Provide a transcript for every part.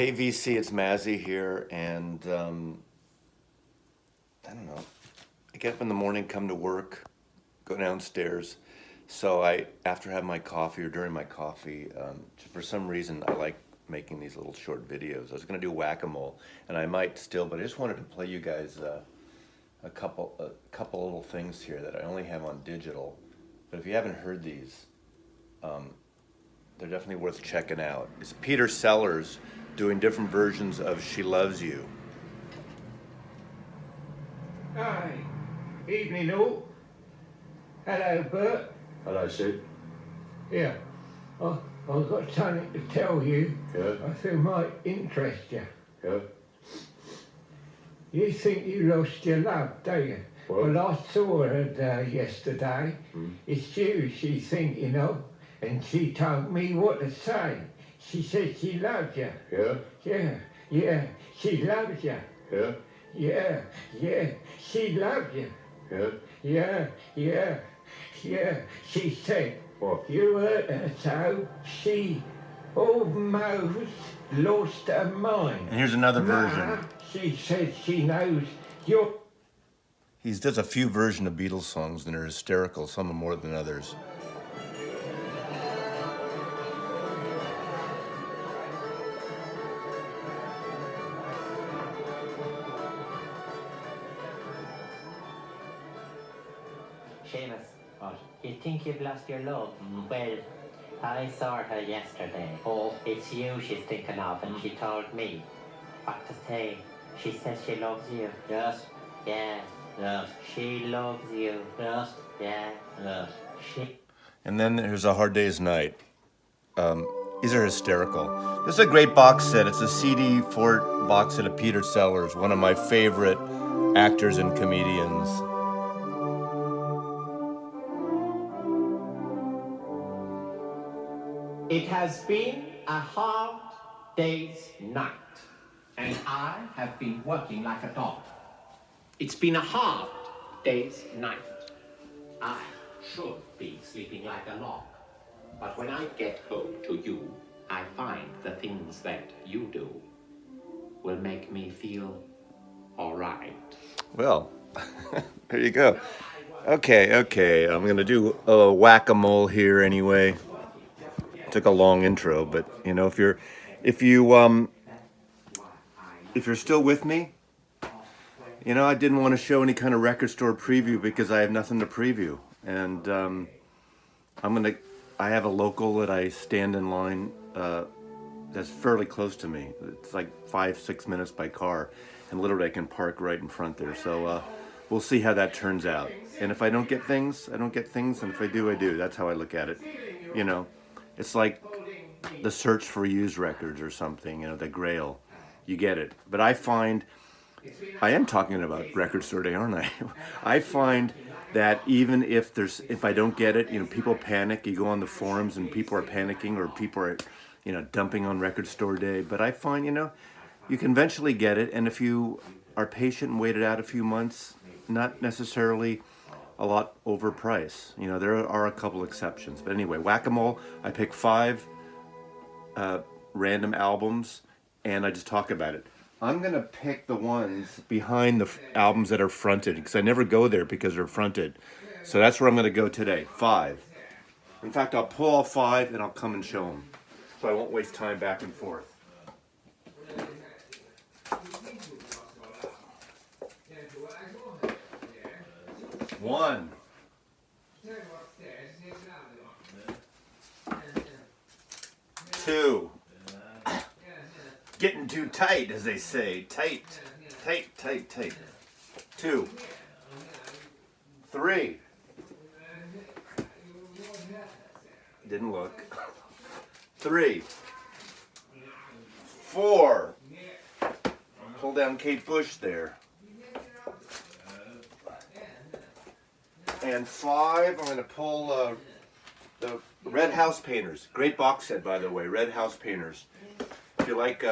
Hey VC, it's Mazzy here, and I don't know. I get up in the morning, come to work, go downstairs. So after having my coffee or during my coffee, for some reason, I like making these little short videos. I was gonna do whack-a-mole, and I might still, but I just wanted to play you guys a couple little things here that I only have on digital. But if you haven't heard these, they're definitely worth checking out. It's Peter Sellers doing different versions of "She Loves You." Hi. Evening all. Hello, Bert. Hello, Sid. Yeah. I've got something to tell you. Yeah. I feel might interest you. Yeah. You think you lost your love, don't you? What? Well, I saw her yesterday. It's you she's thinking of, and she told me what to say. She said she loves you. Yeah. Yeah. She loves you. Yeah. Yeah. She loves you. Yeah. Yeah. She said What? you hurt her so she almost lost her mind. And here's another Nah, version. she said she knows you're. He does a few versions of Beatles songs and they're hysterical, some are more than others. Seamus, what? You think you've lost your love? Well, I saw her yesterday. Oh, it's you she's thinking of, and she told me what to say. She says she loves you. Yes. Yeah. Yes. She loves you. Yes. Yeah. Yes. She. And then there's A Hard Day's Night. These are hysterical. This is a great box set. It's a CD4 box set of Peter Sellers, one of my favorite actors and comedians. It has been a hard day's night, and I have been working like a dog. It's been a hard day's night. I should be sleeping like a log, but when I get home to you, I find the things that you do will make me feel all right. Well, there you go. Okay. I'm gonna do a whack-a-mole here anyway. Took a long intro, but you know, if you're still with me, you know, I didn't want to show any kind of record store preview because I have nothing to preview, and I have a local that I stand in line that's fairly close to me. It's like 5-6 minutes by car, and literally I can park right in front there. So we'll see how that turns out. And if I don't get things, I don't get things, and if I do, I do. That's how I look at it. You know, it's like the search for used records or something. You know, the Grail. You get it. But I find, I am talking about record store day, aren't I? I find that even if I don't get it, you know, people panic. You go on the forums and people are panicking, or people are, you know, dumping on record store day. But I find, you know, you can eventually get it, and if you are patient and wait it out a few months, not necessarily a lot overpriced. You know, there are a couple exceptions. But anyway, whack-a-mole, I pick 5 random albums, and I just talk about it. I'm gonna pick the ones behind the albums that are fronted, because I never go there because they're fronted. So that's where I'm gonna go today, 5. In fact, I'll pull all 5 and I'll come and show them. So I won't waste time back and forth. One. 2. Getting too tight, as they say. Tight. 2. 3. Didn't look. 3. 4. Pull down Kate Bush there. And 5, I'm going to pull the Red House Painters. Great box set, by the way. Red House Painters. If you like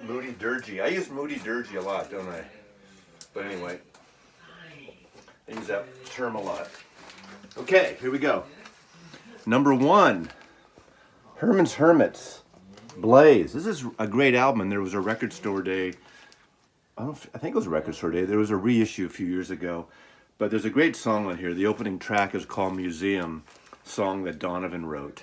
Moody Durgee. I use Moody Durgee a lot, don't I? But anyway, I use that term a lot. Okay, here we go. Number 1, Herman's Hermits. Blaze. This is a great album, and there was a record store day. I think it was a record store day. There was a reissue a few years ago, but there's a great song on here. The opening track is called Museum, song that Donovan wrote,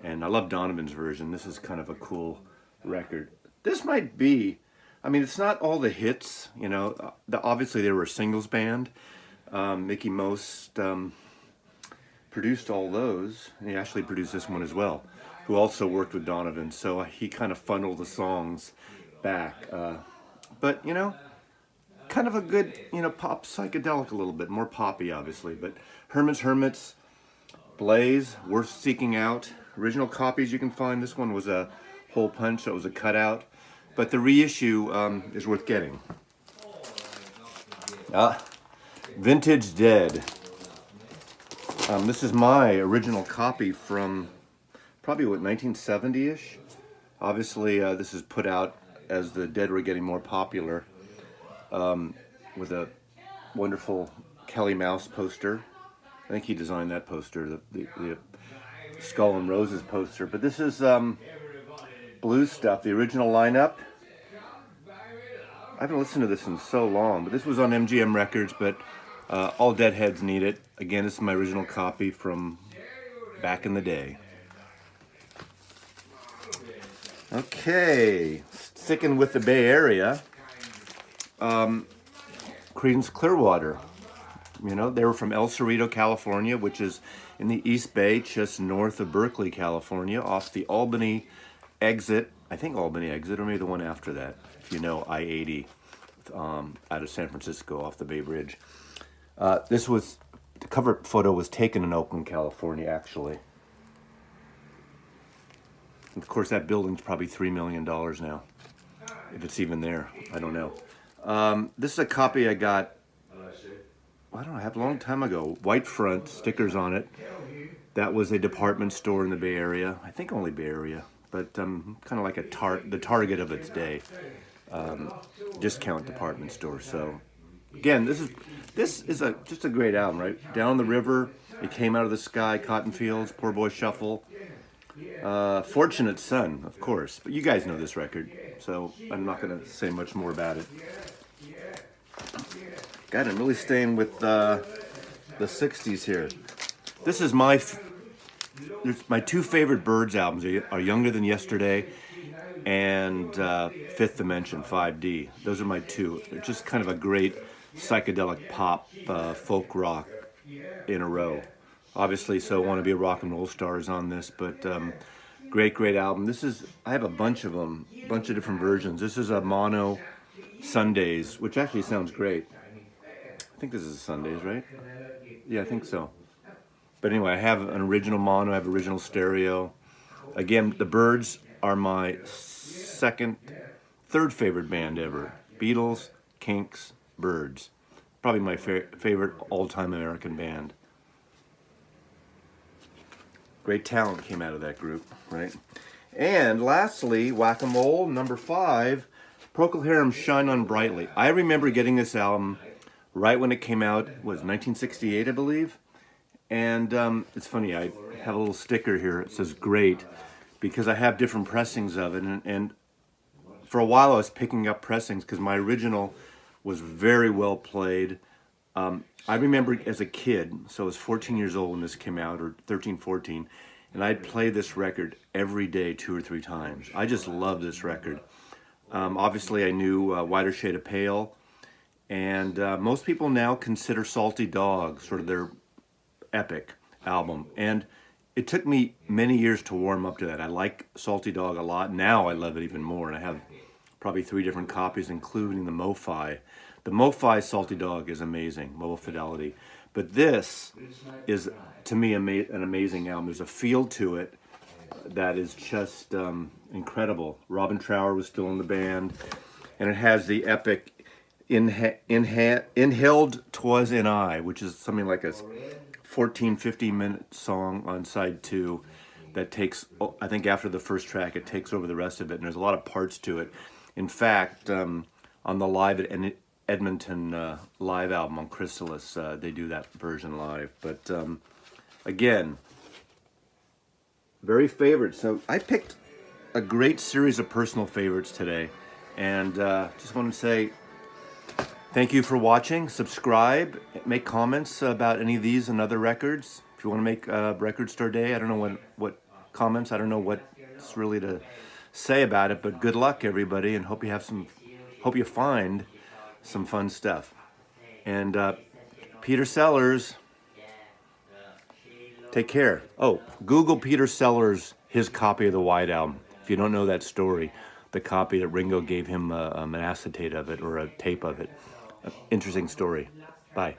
and I love Donovan's version. This is kind of a cool record. This might be, I mean, it's not all the hits, you know. Obviously, they were a singles band. Mickey Most produced all those, and he actually produced this one as well, who also worked with Donovan, so he kind of funneled the songs back. But, you know, kind of a good, you know, pop psychedelic a little bit, more poppy, obviously. But Herman's Hermits, Blaze, worth seeking out. Original copies you can find. This one was a hole punch, so it was a cutout. But the reissue is worth getting. Vintage Dead. This is my original copy from probably, what, 1970-ish? Obviously, this is put out as the Dead were getting more popular, with a wonderful Kelly Mouse poster. I think he designed that poster, the Skull and Roses poster. But this is blues stuff, the original lineup. I haven't listened to this in so long, but this was on MGM Records, but all Deadheads need it. Again, this is my original copy from back in the day. Okay, sticking with the Bay Area, Creedence Clearwater. You know, they were from El Cerrito, California, which is in the East Bay, just north of Berkeley, California, off the Albany exit. I think Albany exit, or maybe the one after that, if you know I-80, out of San Francisco, off the Bay Bridge. The cover photo was taken in Oakland, California, actually. And of course, that building's probably $3 million now, if it's even there. I don't know. This is a copy I got, I don't know, I had a long time ago. White front, stickers on it. That was a department store in the Bay Area. I think only Bay Area, but kind of like the Target of its day. Discount department store. So again, this is just a great album, right? Down the River, It Came Out of the Sky, Cotton Fields, Poor Boy Shuffle, Fortunate Son, of course. But you guys know this record, so I'm not going to say much more about it. God, I'm really staying with the 60s here. This is my two favorite Byrds albums are Younger Than Yesterday and Fifth Dimension, 5D. Those are my two. They're just kind of a great psychedelic pop, folk rock in a row. Obviously, So Want to Be a Rock and Roll Star is on this, but great album. I have a bunch of them, a bunch of different versions. This is a mono Sundays, which actually sounds great. I think this is a Sundays, right? Yeah, I think so. But anyway, I have an original mono, I have original stereo. Again, the Byrds are my third favorite band ever. Beatles, Kinks, Byrds. Probably my favorite all-time American band. Great talent came out of that group, right? And lastly, Whack-A-Mole, number 5, Procol Harum's Shine On Brightly. I remember getting this album right when it came out, was 1968, I believe. And it's funny, I have a little sticker here. It says great, because I have different pressings of it. And for a while I was picking up pressings because my original was very well played. I remember as a kid, so I was 14 years old when this came out, or 13, 14, and I'd play this record every day 2 or 3 times. I just loved this record. Obviously I knew Whiter Shade of Pale, and most people now consider Salty Dog sort of their epic album, and it took me many years to warm up to that. I like Salty Dog a lot. Now I love it even more, and I have probably 3 different copies, including the Mo-Fi. The Mo-Fi Salty Dog is amazing, Mobile Fidelity. But this is, to me, an amazing album. There's a feel to it that is just incredible. Robin Trower was still in the band, and it has the epic Inhaled 'Twas in I, which is something like a 14, 15-minute song on side 2 that takes, I think after the first track, it takes over the rest of it, and there's a lot of parts to it. In fact, on the Live at Edmonton live album on Chrysalis, they do that version live. But again, very favorite. So I picked a great series of personal favorites today. And just want to say thank you for watching. Subscribe, make comments about any of these and other records. If you want to make Record Store Day, I don't know what comments, I don't know what's really to say about it, but good luck everybody, and hope you find some fun stuff. And Peter Sellers, take care. Oh, Google Peter Sellers, his copy of the White Album. If you don't know that story, the copy that Ringo gave him an acetate of it or a tape of it. Interesting story. Bye.